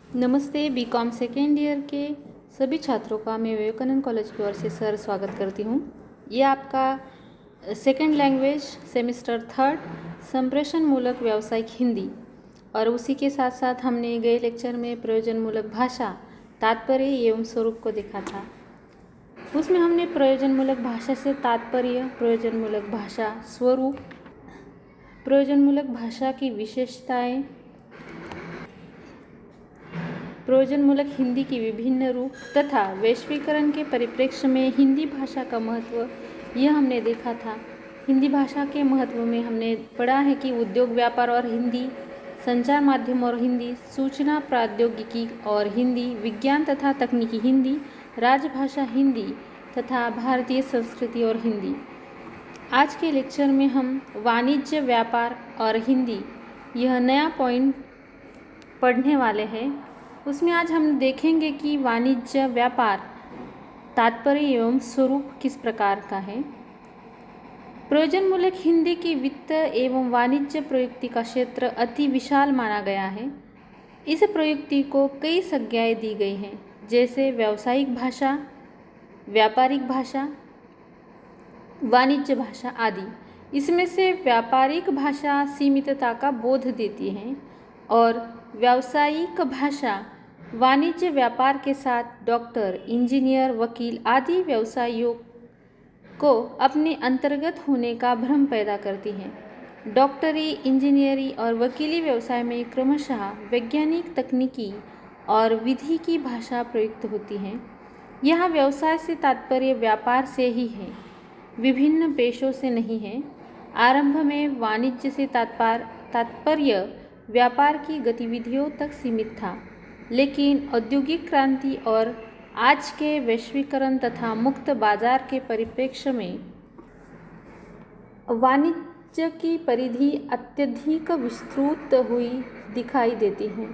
नमस्ते। BCom second year के सभी छात्रों का मैं विवेकानंद कॉलेज की ओर से सर स्वागत करती हूँ। ये आपका सेकेंड लैंग्वेज सेमेस्टर थर्ड संप्रेषणमूलक व्यावसायिक हिंदी और उसी के साथ साथ हमने गए लेक्चर में प्रयोजनमूलक भाषा तात्पर्य एवं स्वरूप को देखा था। उसमें हमने प्रयोजनमूलक भाषा से तात्पर्य, प्रयोजनमूलक भाषा स्वरूप, प्रयोजनमूलक भाषा की विशेषताएं, प्रयोजनमूलक हिंदी की विभिन्न रूप तथा वैश्वीकरण के परिप्रेक्ष्य में हिंदी भाषा का महत्व यह हमने देखा था। हिंदी भाषा के महत्व में हमने पढ़ा है कि उद्योग व्यापार और हिंदी, संचार माध्यम और हिंदी, सूचना प्रौद्योगिकी और हिंदी, विज्ञान तथा तकनीकी हिंदी, राजभाषा हिंदी तथा भारतीय संस्कृति और हिंदी। आज के लेक्चर में हम वाणिज्य, व्यापार और हिंदी यह नया पॉइंट पढ़ने वाले हैं। उसमें आज हम देखेंगे कि वाणिज्य, व्यापार, तात्पर्य एवं स्वरूप किस प्रकार का है। प्रयोजनमूलक हिंदी की वित्त एवं वाणिज्य प्रयुक्ति का क्षेत्र अति विशाल माना गया है। इस प्रयुक्ति को कई संज्ञाएं दी गई हैं, जैसे व्यावसायिक भाषा, व्यापारिक भाषा, वाणिज्य भाषा आदि। इसमें से व्यापारिक भाषा सीमितता का बोध देती है और व्यावसायिक भाषा वाणिज्य व्यापार के साथ डॉक्टर, इंजीनियर, वकील आदि व्यवसायियों को अपने अंतर्गत होने का भ्रम पैदा करती है। डॉक्टरी, इंजीनियरी और वकीली व्यवसाय में क्रमशः वैज्ञानिक, तकनीकी और विधि की भाषा प्रयुक्त होती है। यहाँ व्यवसाय से तात्पर्य व्यापार से ही है, विभिन्न पेशों से नहीं है। आरंभ में वाणिज्य से तात्पर्य व्यापार की गतिविधियों तक सीमित था, लेकिन औद्योगिक क्रांति और आज के वैश्वीकरण तथा मुक्त बाजार के परिप्रेक्ष्य में वाणिज्य की परिधि अत्यधिक विस्तृत हुई दिखाई देती है।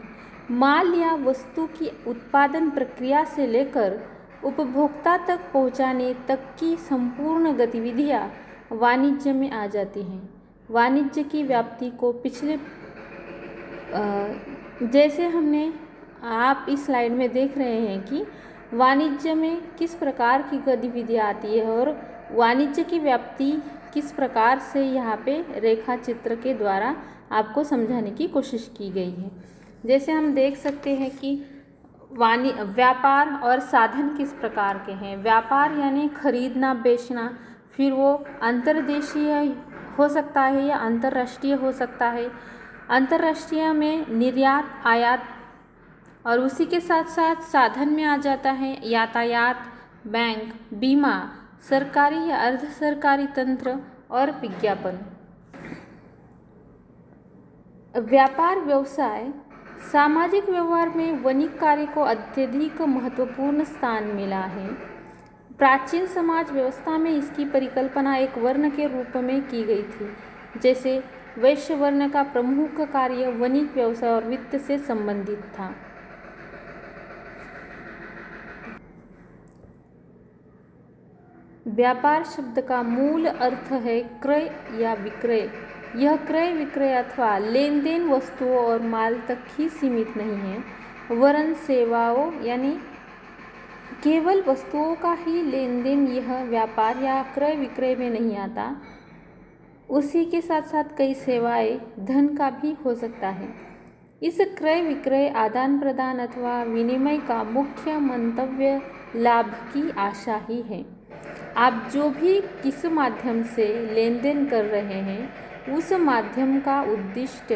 माल या वस्तु की उत्पादन प्रक्रिया से लेकर उपभोक्ता तक पहुंचाने तक की संपूर्ण गतिविधियां वाणिज्य में आ जाती हैं। वाणिज्य की व्याप्ति को पिछले जैसे हमने आप इस स्लाइड में देख रहे हैं कि वाणिज्य में किस प्रकार की गतिविधियाँ आती है और वाणिज्य की व्याप्ति किस प्रकार से यहाँ पे रेखा चित्र के द्वारा आपको समझाने की कोशिश की गई है। जैसे हम देख सकते हैं कि व्यापार और साधन किस प्रकार के हैं। व्यापार यानी खरीदना, बेचना, फिर वो अंतर्देशीय हो सकता है या अंतर्राष्ट्रीय हो सकता है। अंतर्राष्ट्रीय में निर्यात, आयात और उसी के साथ साथ साधन में आ जाता है यातायात, बैंक, बीमा, सरकारी या अर्ध सरकारी तंत्र और विज्ञापन। व्यापार व्यवसाय सामाजिक व्यवहार में वणिक कार्य को अत्यधिक महत्वपूर्ण स्थान मिला है। प्राचीन समाज व्यवस्था में इसकी परिकल्पना एक वर्ण के रूप में की गई थी। जैसे वैश्य वर्ण का प्रमुख कार्य वणिक व्यवसाय और वित्त से संबंधित था। व्यापार शब्द का मूल अर्थ है क्रय या विक्रय। यह क्रय विक्रय अथवा लेन देन वस्तुओं और माल तक ही सीमित नहीं है, वरन सेवाओं यानी केवल वस्तुओं का ही लेन देन यह व्यापार या क्रय विक्रय में नहीं आता। उसी के साथ साथ कई सेवाएं, धन का भी हो सकता है। इस क्रय विक्रय, आदान प्रदान अथवा विनिमय का मुख्य मंतव्य लाभ की आशा ही है। आप जो भी किस माध्यम से लेन देन कर रहे हैं, उस माध्यम का उद्दिष्ट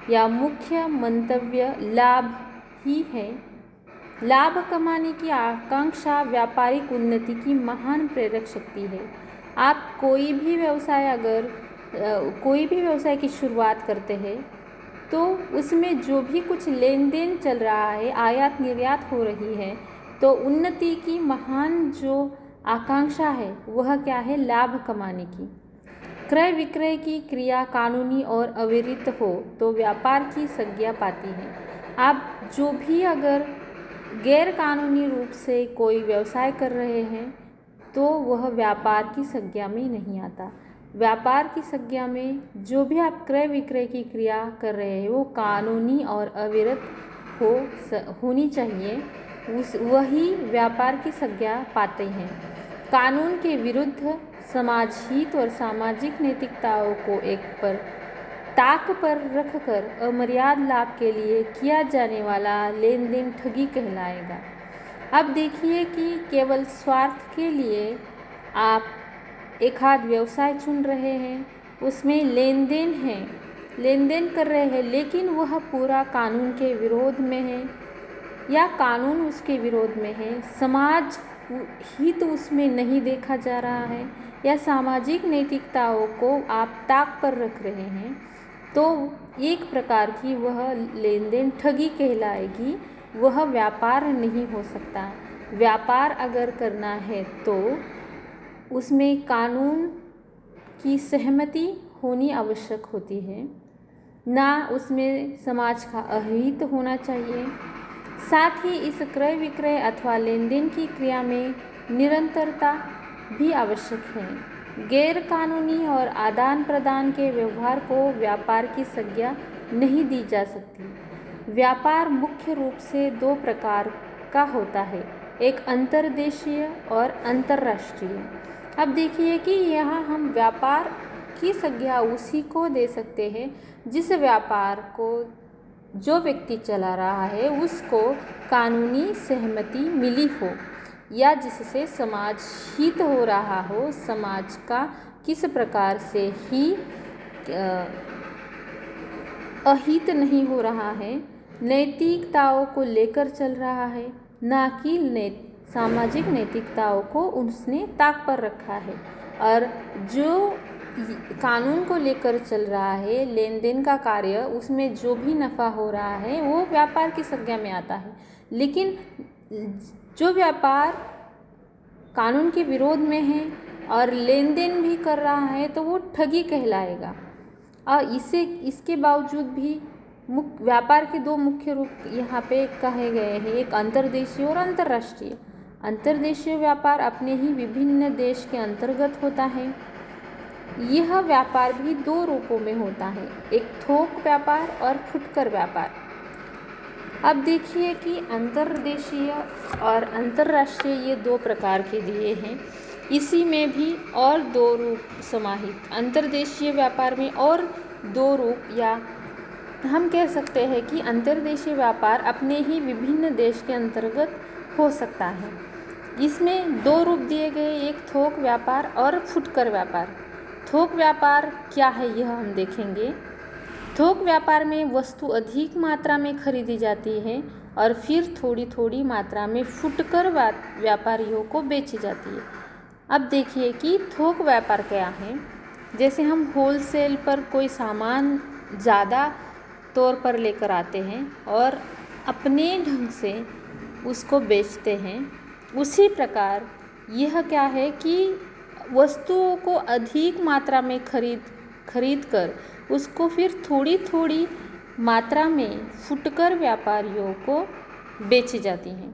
या मुख्य मंतव्य लाभ ही है। लाभ कमाने की आकांक्षा व्यापारिक उन्नति की महान प्रेरक शक्ति है। आप कोई भी व्यवसाय की शुरुआत करते हैं तो उसमें जो भी कुछ लेन देन चल रहा है, आयात निर्यात हो रही है, तो उन्नति की महान जो आकांक्षा है वह क्या है? लाभ कमाने की। क्रय विक्रय की क्रिया कानूनी और अविरत हो तो व्यापार की संज्ञा पाती है। आप जो भी अगर गैर कानूनी रूप से कोई व्यवसाय कर रहे हैं तो वह व्यापार की संज्ञा में नहीं आता। व्यापार की संज्ञा में जो भी आप क्रय विक्रय की क्रिया कर रहे हैं वो कानूनी और अविरत होनी चाहिए वही व्यापार की संज्ञा पाते हैं। कानून के विरुद्ध समाज हित और सामाजिक नैतिकताओं को एक पर ताक पर रखकर अमर्याद लाभ के लिए किया जाने वाला लेन देन ठगी कहलाएगा। अब देखिए कि केवल स्वार्थ के लिए आप एक आध व्यवसाय चुन रहे हैं, उसमें लेन देन है, लेन देन कर रहे हैं, लेकिन वह पूरा कानून के विरोध में है या कानून उसके विरोध में है, समाज हित उसमें नहीं देखा जा रहा है या सामाजिक नैतिकताओं को आप ताक पर रख रहे हैं, तो एक प्रकार की वह लेन देन ठगी कहलाएगी। वह व्यापार नहीं हो सकता। व्यापार अगर करना है तो उसमें कानून की सहमति होनी आवश्यक होती है, ना उसमें समाज का अहित होना चाहिए। साथ ही इस क्रय विक्रय अथवा लेन देन की क्रिया में निरंतरता भी आवश्यक है। गैर कानूनी और आदान प्रदान के व्यवहार को व्यापार की संज्ञा नहीं दी जा सकती। व्यापार मुख्य रूप से दो प्रकार का होता है, एक अंतर्देशीय और अंतर्राष्ट्रीय। अब देखिए कि यहाँ हम व्यापार की संज्ञा उसी को दे सकते हैं जिस व्यापार को जो व्यक्ति चला रहा है उसको कानूनी सहमति मिली हो या जिससे समाज हित हो रहा हो, समाज का किस प्रकार से ही अहित नहीं हो रहा है, नैतिकताओं को लेकर चल रहा है, ना कि सामाजिक नैतिकताओं को उसने ताक पर रखा है। और जो कानून को लेकर चल रहा है, लेन देन का कार्य, उसमें जो भी नफ़ा हो रहा है वो व्यापार की संज्ञा में आता है। लेकिन जो व्यापार कानून के विरोध में है और लेन देन भी कर रहा है तो वो ठगी कहलाएगा। और इसके बावजूद भी व्यापार के दो मुख्य रूप यहाँ पे कहे गए हैं, एक अंतर्देशीय और अंतर्राष्ट्रीय। अंतर्देशीय व्यापार अपने ही विभिन्न देश के अंतर्गत होता है। यह व्यापार भी दो रूपों में होता है, एक थोक व्यापार और फुटकर व्यापार। अब देखिए कि अंतर्देशीय और अंतर्राष्ट्रीय ये दो प्रकार के दिए हैं। इसी में भी और दो रूप समाहित, अंतर्देशीय व्यापार में और दो रूप, या हम कह सकते हैं कि अंतर्देशीय व्यापार अपने ही विभिन्न देश के अंतर्गत हो सकता है। इसमें दो रूप दिए गए, एक थोक व्यापार और फुटकर व्यापार। थोक व्यापार क्या है यह हम देखेंगे। थोक व्यापार में वस्तु अधिक मात्रा में खरीदी जाती है और फिर थोड़ी थोड़ी मात्रा में फुटकर व्यापारियों को बेची जाती है। अब देखिए कि थोक व्यापार क्या है। जैसे हम होलसेल पर कोई सामान ज़्यादा तौर पर लेकर आते हैं और अपने ढंग से उसको बेचते हैं, उसी प्रकार यह क्या है कि वस्तुओं को अधिक मात्रा में खरीद कर उसको फिर थोड़ी थोड़ी मात्रा में फुटकर व्यापारियों को बेची जाती हैं।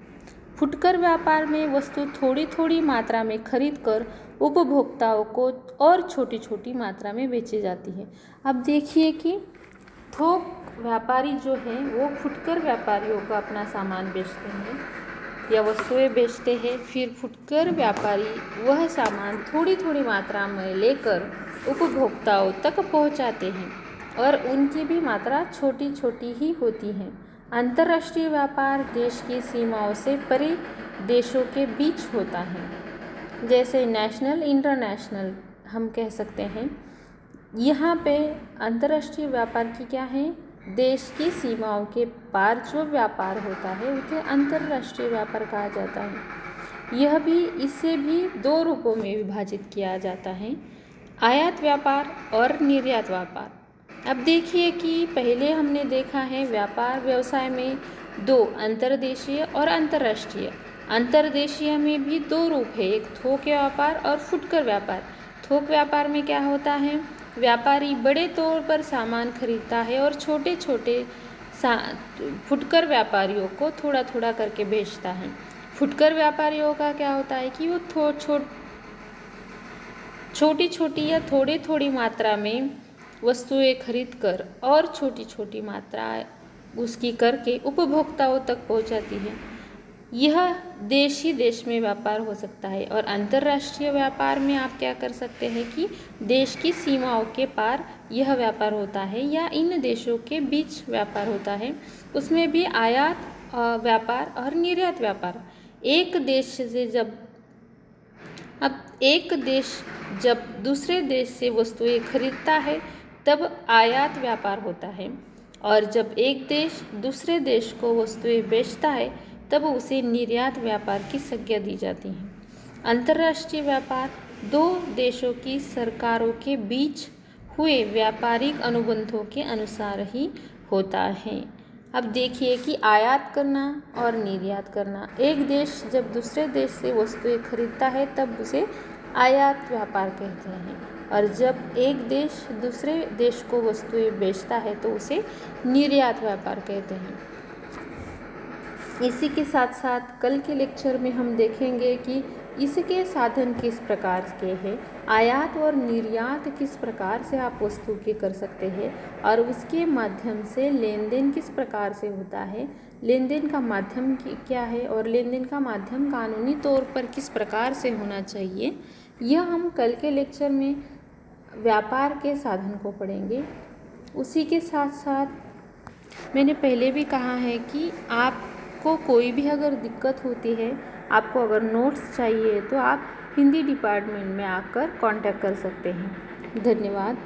फुटकर व्यापार में वस्तु थोड़ी थोड़ी मात्रा में खरीद कर उपभोक्ताओं को और छोटी छोटी मात्रा में बेची जाती है। अब देखिए कि थोक व्यापारी जो हैं वो फुटकर व्यापारियों को अपना सामान बेचते हैं या वस्तुएं बेचते हैं, फिर फुटकर व्यापारी वह सामान थोड़ी थोड़ी मात्रा में लेकर उपभोक्ताओं तक पहुंचाते हैं और उनकी भी मात्रा छोटी छोटी ही होती है। अंतर्राष्ट्रीय व्यापार देश की सीमाओं से परे देशों के बीच होता है, जैसे नेशनल इंटरनेशनल हम कह सकते हैं। यहाँ पे अंतर्राष्ट्रीय व्यापार की क्या है, देश की सीमाओं के पार जो व्यापार होता है उसे अंतर्राष्ट्रीय व्यापार कहा जाता है। यह भी इसे भी दो रूपों में विभाजित किया जाता है, आयात व्यापार और निर्यात व्यापार। अब देखिए कि पहले हमने देखा है व्यापार व्यवसाय में दो, अंतर्देशीय और अंतर्राष्ट्रीय। अंतर्देशीय में भी दो रूप है, एक थोक व्यापार और फुटकर व्यापार। थोक व्यापार में क्या होता है, व्यापारी बड़े तौर पर सामान खरीदता है और छोटे छोटे फुटकर व्यापारियों को थोड़ा थोड़ा करके बेचता है। फुटकर व्यापारियों का क्या होता है कि वो छोटी छोटी या थोड़ी थोड़ी मात्रा में वस्तुएं खरीद कर और छोटी छोटी मात्रा उसकी करके उपभोक्ताओं तक पहुंचाती है। यह देश ही देश में व्यापार हो सकता है। और अंतर्राष्ट्रीय व्यापार में आप क्या कर सकते हैं कि देश की सीमाओं के पार यह व्यापार होता है या इन देशों के बीच व्यापार होता है। उसमें भी आयात व्यापार और निर्यात व्यापार। एक देश जब दूसरे देश से वस्तुएं खरीदता है तब आयात व्यापार होता है, और जब एक देश दूसरे देश को वस्तुएं बेचता है तब उसे निर्यात व्यापार की संज्ञा दी जाती है। अंतर्राष्ट्रीय व्यापार दो देशों की सरकारों के बीच हुए व्यापारिक अनुबंधों के अनुसार ही होता है। अब देखिए कि आयात करना और निर्यात करना। एक देश जब दूसरे देश से वस्तुएं खरीदता है तब उसे आयात व्यापार कहते हैं, और जब एक देश दूसरे देश को वस्तुएं बेचता है तो उसे निर्यात व्यापार कहते हैं। इसी के साथ साथ कल के लेक्चर में हम देखेंगे कि इसके साधन किस प्रकार के हैं, आयात और निर्यात किस प्रकार से आप वस्तु के कर सकते हैं, और उसके माध्यम से लेन देन किस प्रकार से होता है, लेन देन का माध्यम क्या है, और लेन देन का माध्यम कानूनी तौर पर किस प्रकार से होना चाहिए। यह हम कल के लेक्चर में व्यापार के साधन को पढ़ेंगे। उसी के साथ साथ मैंने पहले भी कहा है कि आपको कोई भी अगर दिक्कत होती है, आपको अगर नोट्स चाहिए तो आप हिंदी डिपार्टमेंट में आकर कांटेक्ट कर सकते हैं। धन्यवाद।